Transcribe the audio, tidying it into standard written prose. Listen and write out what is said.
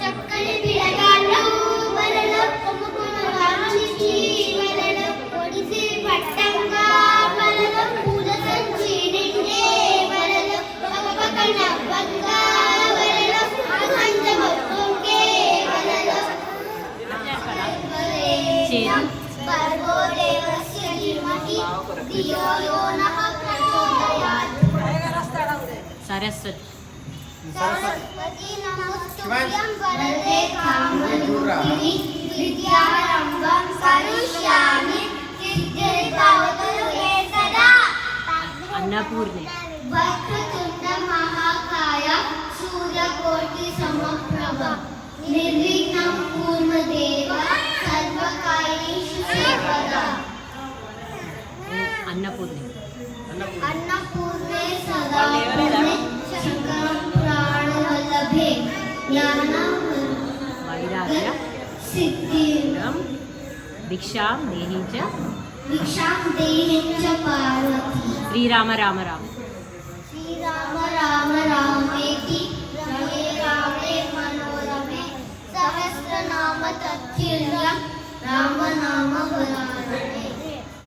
చక్కని పిల్లగాళ్ళు వలలో కొమ్ముకున్న రామచిచి వలలో ఒడిసి పట్టంగా వలలో పూల సంచి నిండే వలలో పక్కపక్క నవ్వంగా వలలో ఆనందమొక్కే వలలో భర్గో దేవస్య ధీమహి ధియో యో నః ప్రచోదయాత్. సరస్వతి सरस्वती नमस्तुभ्यं वरदे कामरूपिणि विद्यारम्भं करिष्यामि सिद्धिर्भवतु मे सदा. अन्नपूर्णे वक्रतुण्ड महाकाय सूर्यकोटि समप्रभ निर्विघ्नं कुर्मदेव सर्वकार्येषु सर्वदा. अन्नपूर्णे अन्नपूर्णे सदा पूर्णे शङ्करं प्राणवल्लभे ज्ञानं वैराग्य सिद्धिं भिक्षां देहि च भिक्षां देहि च पार्वती. श्रीराम राम राम श्रीराम राम रामेति रमे रामे मनोरमे सहस्रनाम तत्तुल्यं राम नाम वरानने.